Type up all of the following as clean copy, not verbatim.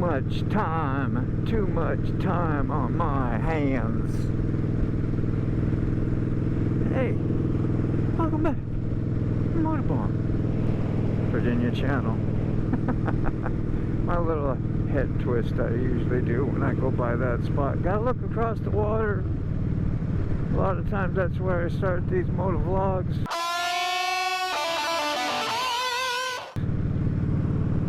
much time on my hands. Hey, welcome back. Motorbomb, Virginia Channel. My little head twist I usually do when I go by that spot. Gotta look across the water. A lot of times that's where I start these motovlogs.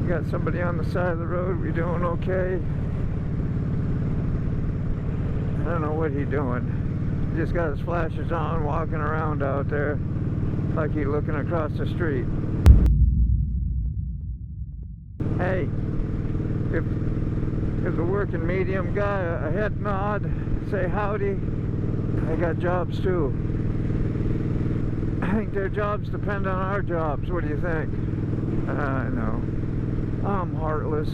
You got somebody on the side of the road. We doing okay? I don't know what he's doing. He just got his flashes on, walking around out there like he's looking across the street. Hey, if a working medium guy, a head nod, say howdy. I got jobs too. I think their jobs depend on our jobs. What do you think? I know. I'm heartless.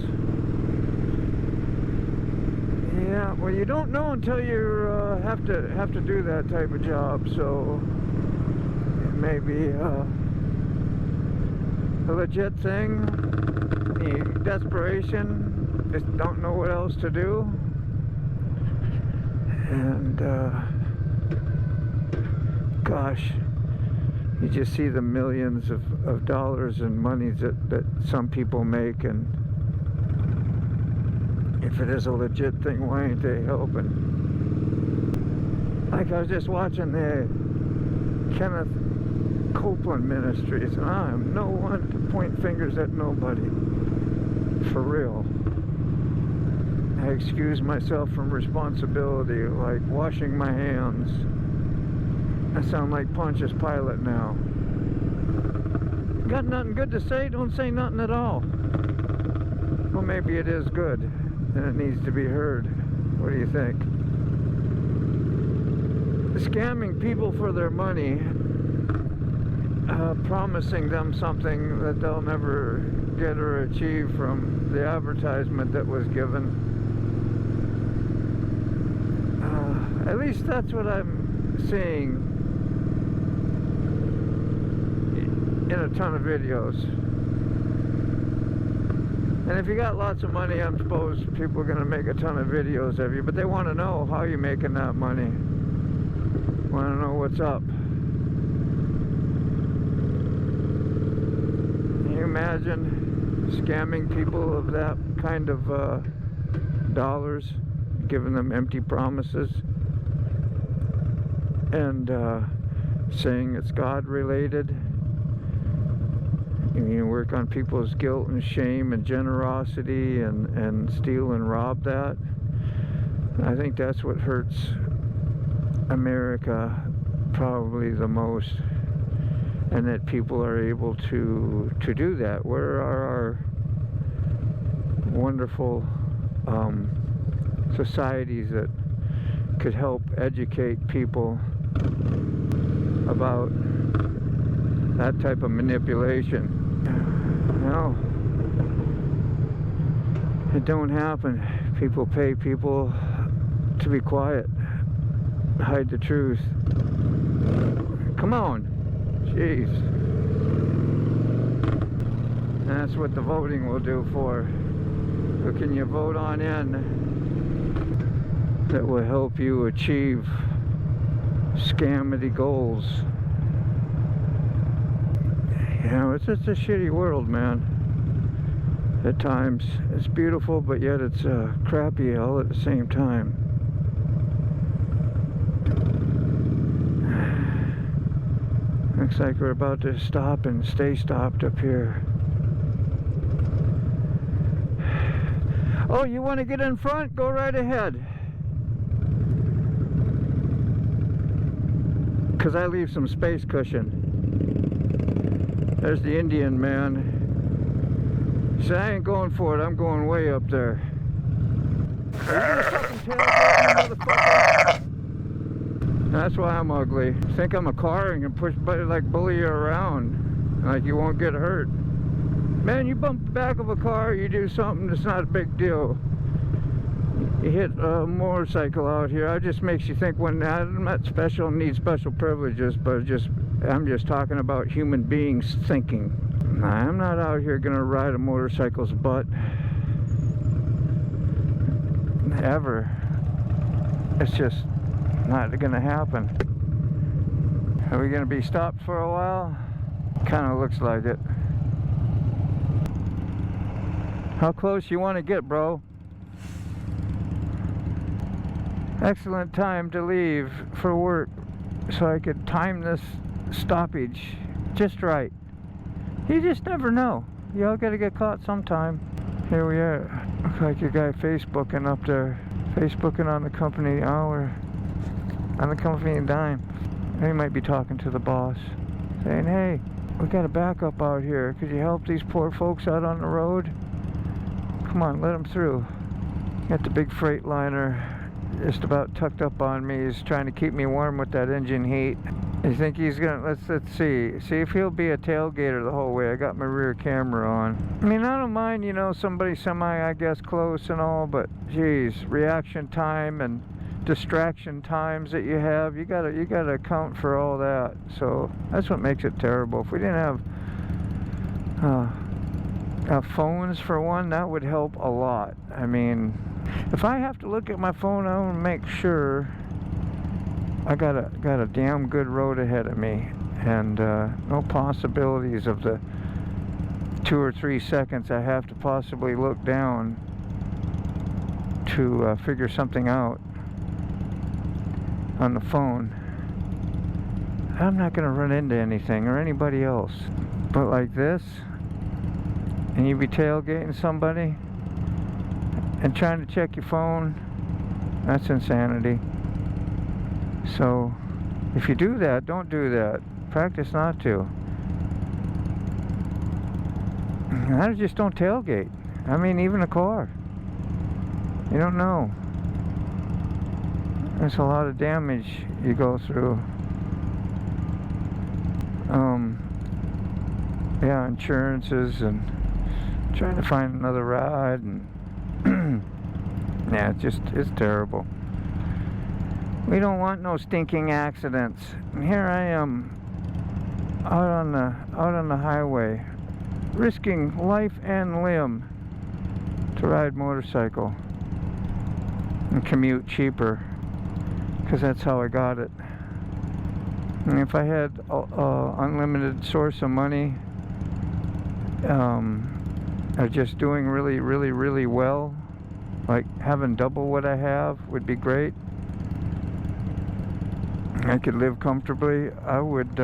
Yeah, well, you don't know until you have to do that type of job. So it may be a legit thing. The desperation, just don't know what else to do, and gosh, you just see the millions of dollars and monies that some people make, and if it is a legit thing, why ain't they helping? Like I was just watching the Kenneth Copeland Ministries, and I am no one to point fingers at nobody. For real. I excuse myself from responsibility, like washing my hands. I sound like Pontius Pilate now. Got nothing good to say? Don't say nothing at all. Well, maybe it is good, and it needs to be heard. What do you think? Scamming people for their money, promising them something that they'll never get or achieve from the advertisement that was given. At least that's what I'm seeing in a ton of videos. And if you got lots of money, I'm supposed people are going to make a ton of videos of you, but they want to know how you're making that money. Want to know what's up. Can you imagine scamming people of that kind of dollars, giving them empty promises, and saying it's God related? You work on people's guilt and shame and generosity and steal and rob that. I think that's what hurts America probably the most, and that people are able to do that. Where are our wonderful societies that could help educate people about that type of manipulation? No, it don't happen. People pay people to be quiet, hide the truth. Come on, jeez. That's what the voting will do for. Who can you vote on in that will help you achieve scamity goals? You know, it's just a shitty world, man. At times, it's beautiful, but yet it's crappy all at the same time. Looks like we're about to stop and stay stopped up here. Oh, you want to get in front? Go right ahead. Because I leave some space cushion. There's the Indian man. He said, I ain't going for it, I'm going way up there. That's why I'm ugly. Think I'm a car and can push bully you around like you won't get hurt. Man, you bump the back of a car, you do something that's not a big deal. You hit a motorcycle out here, it just makes you think, when I'm not special, need special privileges, but I'm just talking about human beings thinking. I'm not out here gonna ride a motorcycle's butt. ever. It's just not gonna happen. Are we gonna be stopped for a while? Kinda looks like it. How close you wanna get, bro? Excellent time to leave for work so I could time this stoppage just right. You just never know. You all gotta get caught sometime. Here we are. Looks like your guy Facebooking up there. Facebooking on the company hour. On the company dime. He might be talking to the boss. Saying, hey, we got a backup out here. Could you help these poor folks out on the road? Come on, let them through. Got the big freight liner just about tucked up on me. He's trying to keep me warm with that engine heat. You think he's gonna, let's see if he'll be a tailgater the whole way. I got my rear camera on. I mean, I don't mind, you know, somebody semi, I guess, close and all, but geez, reaction time and distraction times that you have, you gotta account for all that. So that's what makes it terrible. If we didn't have phones for one, that would help a lot. I mean, if I have to look at my phone, I want to make sure I got a damn good road ahead of me, and no possibilities of the 2 or 3 seconds I have to possibly look down to figure something out on the phone. I'm not going to run into anything or anybody else. But like this, and you be tailgating somebody and trying to check your phone, that's insanity. So if you do that, don't do that. Practice not to. I just don't tailgate. I mean, even a car. You don't know. There's a lot of damage you go through. Yeah, insurances and trying to find another ride, and yeah, it's terrible. We don't want no stinking accidents. And here I am out on the highway, risking life and limb to ride motorcycle and commute cheaper, because that's how I got it. And if I had unlimited source of money, or just doing really well, like having double what I have would be great. I could live comfortably. I would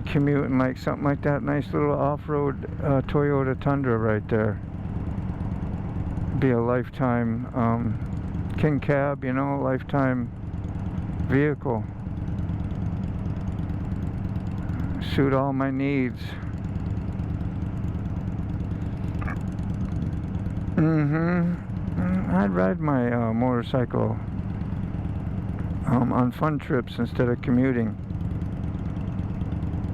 commute in like something like that nice little off-road Toyota Tundra right there. Be a lifetime king cab, you know, lifetime vehicle. Suit all my needs. I'd ride my motorcycle on fun trips instead of commuting.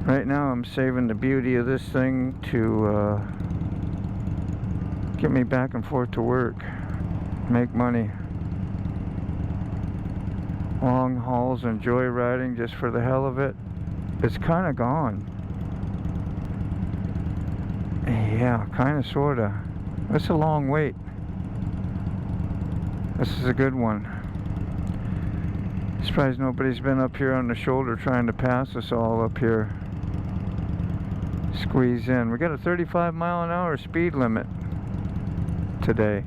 Right now I'm saving the beauty of this thing to get me back and forth to work, make money. Long hauls and joyriding just for the hell of it, it's kind of gone. Yeah, kind of, sort of. It's a long wait. This is a good one. Surprised nobody's been up here on the shoulder trying to pass us all up here. Squeeze in. We got a 35-mile-an-hour speed limit today,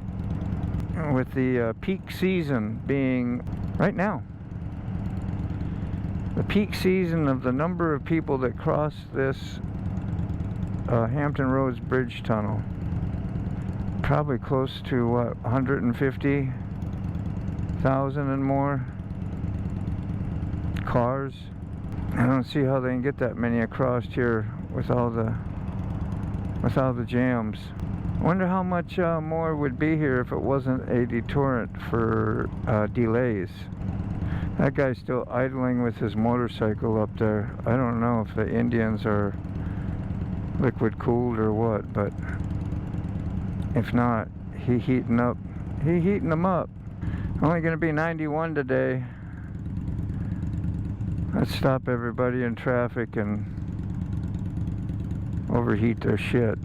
with the peak season being right now. The peak season of the number of people that cross this Hampton Roads Bridge Tunnel. Probably close to what, 150,000 and more cars. I don't see how they can get that many across here with all the jams. I wonder how much more would be here if it wasn't a deterrent for delays. That guy's still idling with his motorcycle up there. I don't know if the Indians are liquid cooled or what, but if not, he's heating them up. Only gonna be 91 today. Let's stop everybody in traffic and overheat their shit.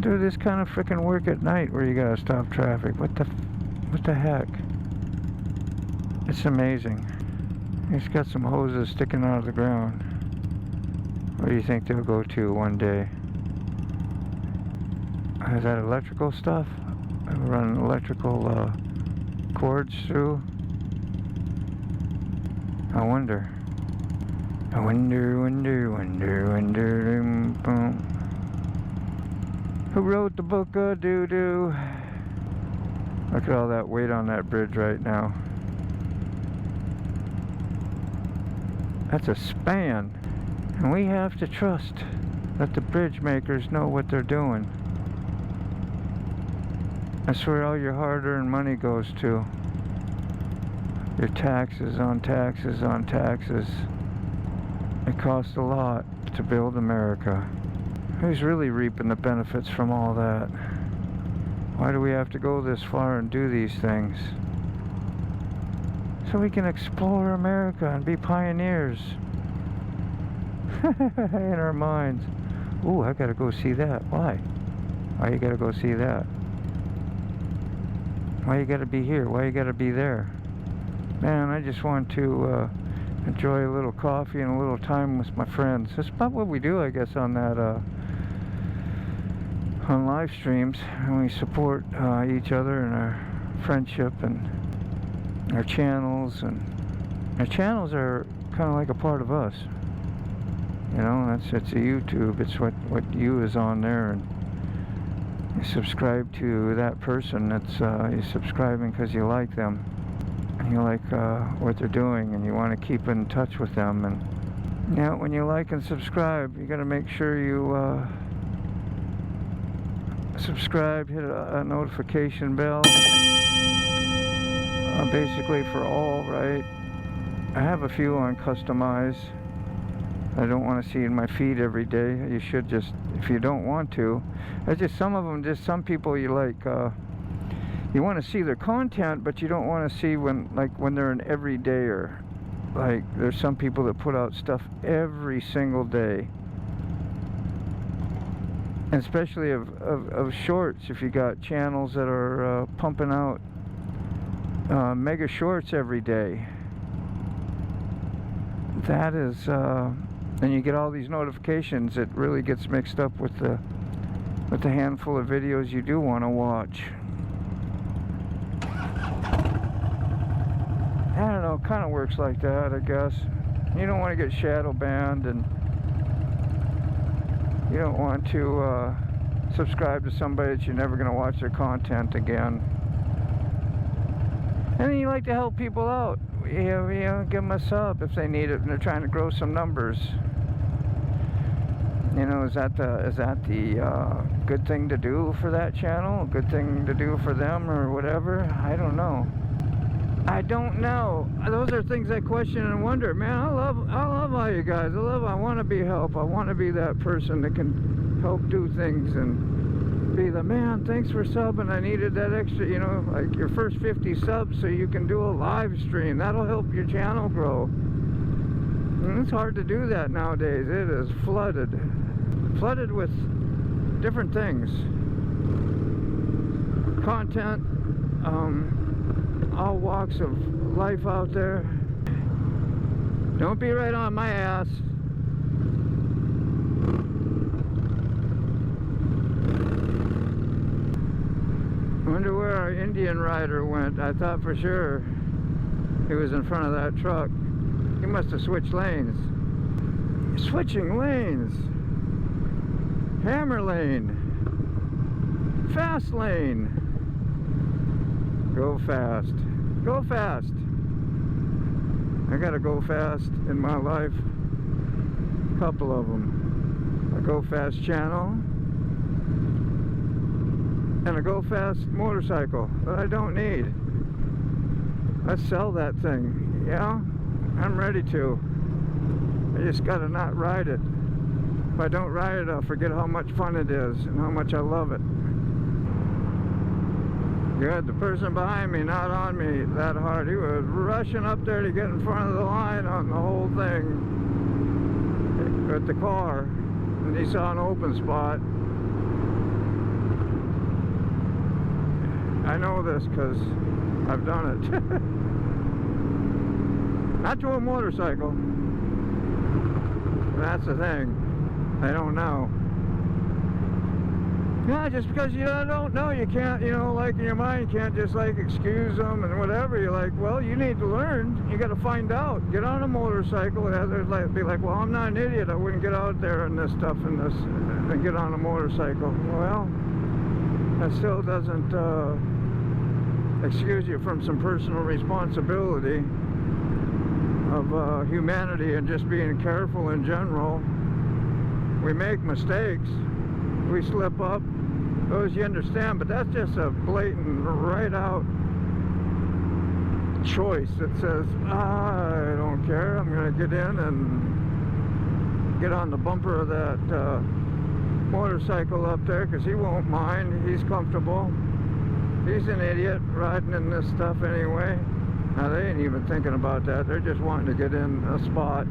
do this kind of freaking work at night where you gotta stop traffic. What the heck? It's amazing. It's got some hoses sticking out of the ground. Where do you think they'll go to one day? Is that electrical stuff? I run electrical cords through. I wonder. I wonder. Who wrote the book of doo-doo? Look at all that weight on that bridge right now. That's a span. And we have to trust that the bridge makers know what they're doing. That's where all your hard-earned money goes to. Your taxes on taxes on taxes. It costs a lot to build America. Who's really reaping the benefits from all that? Why do we have to go this far and do these things? So we can explore America and be pioneers. In our minds. Ooh, I gotta go see that. Why? Why you gotta go see that? Why you gotta be here? Why you gotta be there? Man, I just want to enjoy a little coffee and a little time with my friends. That's about what we do, I guess, on that on live streams. And we support each other in our friendship and our channels. And our channels are kind of like a part of us. You know, it's a YouTube. It's what you is on there, and you subscribe to that person. That's you're subscribing because you like them, and you like what they're doing, and you want to keep in touch with them. And now, when you like and subscribe, you got to make sure you subscribe, hit a notification bell. Basically for all, right? I have a few on customize. I don't want to see in my feed every day. You should just, if you don't want to. It's just some of them, just some people you like, you want to see their content, but you don't want to see when they're an everydayer. Like, there's some people that put out stuff every single day. And especially of shorts, if you got channels that are pumping out mega shorts every day. That is, and you get all these notifications. It really gets mixed up with the handful of videos you do want to watch. I don't know, it kind of works like that, I guess. You don't want to get shadow banned, and you don't want to subscribe to somebody that you're never going to watch their content again. And then you like to help people out. You know, give them a sub if they need it and they're trying to grow some numbers. You know, is that the good thing to do for that channel? Good thing to do for them or whatever? I don't know. I don't know. Those are things I question and wonder. Man, I love all you guys. I want to be help. I want to be that person that can help do things and be the man. Thanks for subbing. I needed that extra. You know, like your first 50 subs, so you can do a live stream. That'll help your channel grow. And it's hard to do that nowadays. It is flooded with different things. Content. All walks of life out there. Don't be right on my ass. Wonder where our Indian rider went. I thought for sure he was in front of that truck. He must have switched lanes. Switching lanes. Hammer lane. Fast lane. Go fast. Go fast. I gotta go fast in my life. A couple of them. A go fast channel and a go fast motorcycle that I don't need. Let's sell that thing. Yeah, I'm ready to. I just gotta not ride it. If I don't ride it, I'll forget how much fun it is and how much I love it. Good, the person behind me, not on me that hard. He was rushing up there to get in front of the line on the whole thing with the car. And he saw an open spot. I know this because I've done it. Not to a motorcycle. That's the thing. They don't know. Yeah, just because you don't know, you can't, like in your mind, you can't just like excuse them and whatever. You're like, well, you need to learn. You got to find out. Get on a motorcycle. Be like, well, I'm not an idiot. I wouldn't get out there and this stuff and get on a motorcycle. Well, that still doesn't excuse you from some personal responsibility of humanity and just being careful in general. We make mistakes. We slip up, those you understand, but that's just a blatant, right out choice that says, I don't care, I'm going to get in and get on the bumper of that motorcycle up there because he won't mind, he's comfortable. He's an idiot riding in this stuff anyway. Now they ain't even thinking about that, they're just wanting to get in a spot,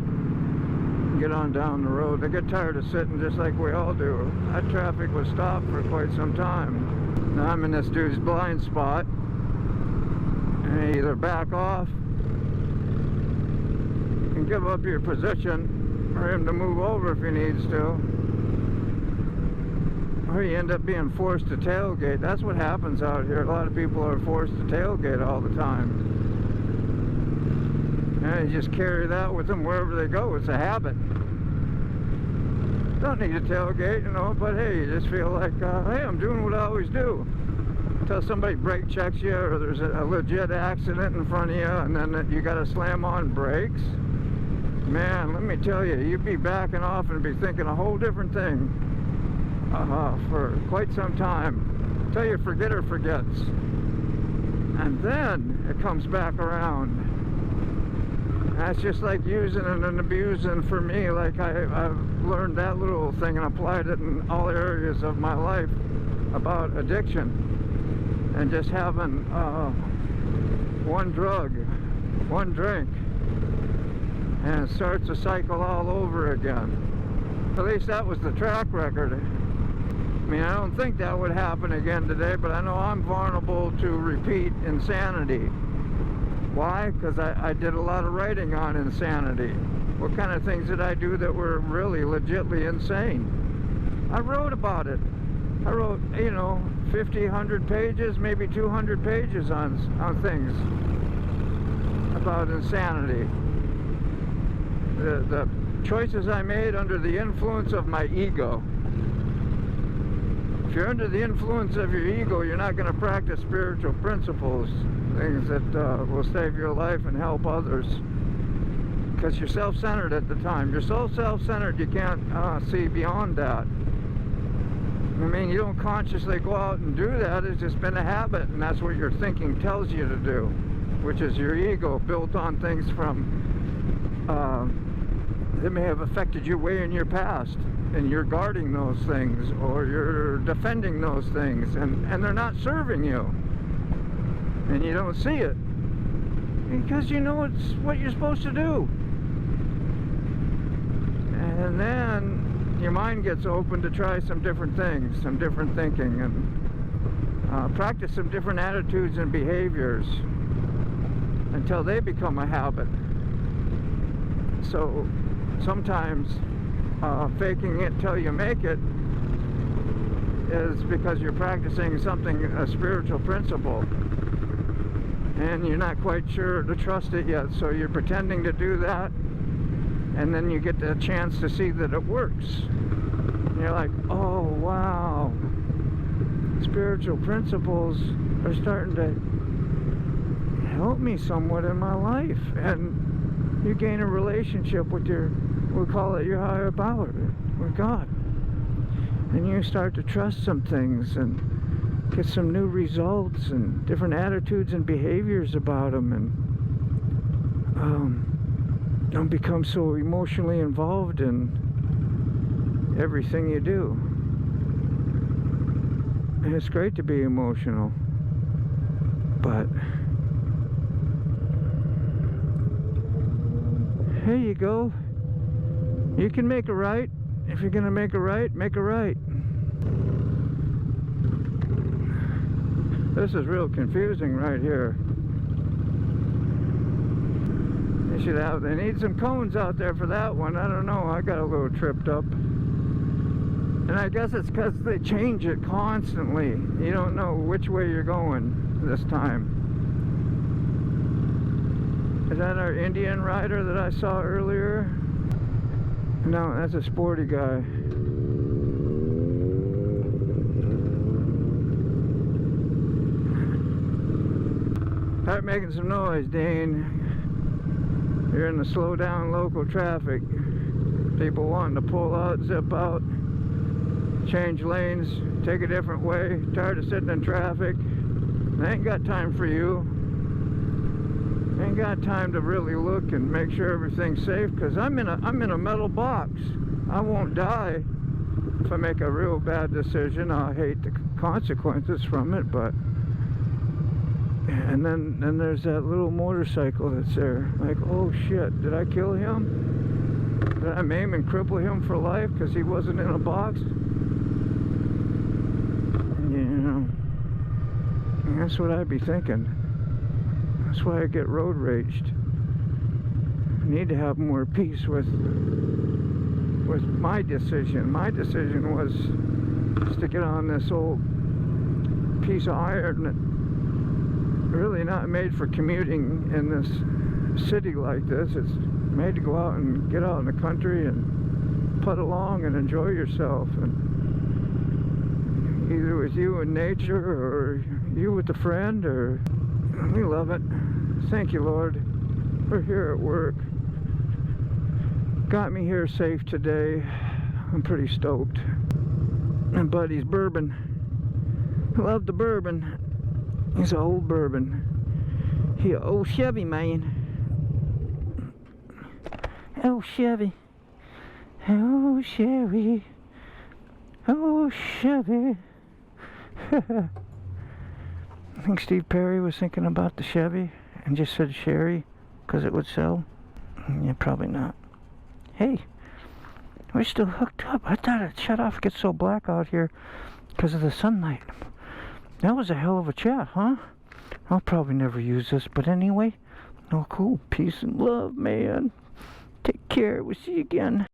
get on down the road. They get tired of sitting just like we all do. That traffic was stopped for quite some time. Now I'm in this dude's blind spot, and either back off and give up your position, or him to move over if he needs to, or you end up being forced to tailgate. That's what happens out here. A lot of people are forced to tailgate all the time. And you just carry that with them wherever they go. It's a habit. Don't need to tailgate, but hey, you just feel like, hey, I'm doing what I always do. Until somebody brake checks you, or there's a legit accident in front of you, and then you got to slam on brakes. Man, let me tell you, you'd be backing off and be thinking a whole different thing for quite some time. Until your forgetter forgets. And then it comes back around. That's just like using and abusing for me. Like I've learned that little thing and applied it in all areas of my life about addiction. And just having one drug, one drink, and it starts a cycle all over again. At least that was the track record. I mean, I don't think that would happen again today, but I know I'm vulnerable to repeat insanity. Why? Because I did a lot of writing on insanity. What kind of things did I do that were really legitly insane? I wrote about it. I wrote, 50, 100 pages, maybe 200 pages on things about insanity. The choices I made under the influence of my ego. If you're under the influence of your ego, you're not going to practice spiritual principles, things that will save your life and help others. Because you're self-centered at the time. You're so self-centered you can't see beyond that. I mean, you don't consciously go out and do that. It's just been a habit, and that's what your thinking tells you to do, which is your ego built on things from that may have affected you way in your past. And you're guarding those things, or you're defending those things, and they're not serving you. And you don't see it. Because you know it's what you're supposed to do. And then your mind gets open to try some different things, some different thinking, and practice some different attitudes and behaviors until they become a habit. So sometimes faking it till you make it is because you're practicing something, a spiritual principle, and you're not quite sure to trust it yet, so you're pretending to do that, and then you get the chance to see that it works. And you're like, oh wow, spiritual principles are starting to help me somewhat in my life, and you gain a relationship with we call it your higher power, with God. And you start to trust some things and get some new results and different attitudes and behaviors about them, and don't become so emotionally involved in everything you do. And it's great to be emotional, but here you go. You can make a right. If you're going to make a right, make a right. This is real confusing right here. They should have, they need some cones out there for that one. I don't know, I got a little tripped up. And I guess it's because they change it constantly. You don't know which way you're going this time. Is that our Indian rider that I saw earlier? No, that's a sporty guy. Start making some noise, Dean. You're in the slow down local traffic. People wanting to pull out, zip out, change lanes, take a different way, tired of sitting in traffic. They ain't got time for you. Ain't got time to really look and make sure everything's safe, because I'm in a metal box. I won't die if I make a real bad decision. I'll hate the consequences from it, but and then there's that little motorcycle that's there. Like, oh shit, did I kill him? Did I maim and cripple him for life because he wasn't in a box? You know, that's what I'd be thinking. That's why I get road raged. I need to have more peace with my decision. My decision was just to get on this old piece of iron that really not made for commuting in this city like this. It's made to go out and get out in the country and putt along and enjoy yourself, and either with you and nature or you with a friend, or we love it. Thank you, Lord. We're here at work. Got me here safe today. I'm pretty stoked. My buddy's bourbon. I love the bourbon. He's an old bourbon. He an old Chevy man. Oh Chevy. Oh Chevy. Oh Chevy. I think Steve Perry was thinking about the Chevy and just said Sherry because it would sell. Yeah, probably not. Hey, we're still hooked up. I thought it shut off. It gets so black out here because of the sunlight. That was a hell of a chat, huh? I'll probably never use this, but anyway. Oh, cool. Peace and love, man. Take care. We'll see you again.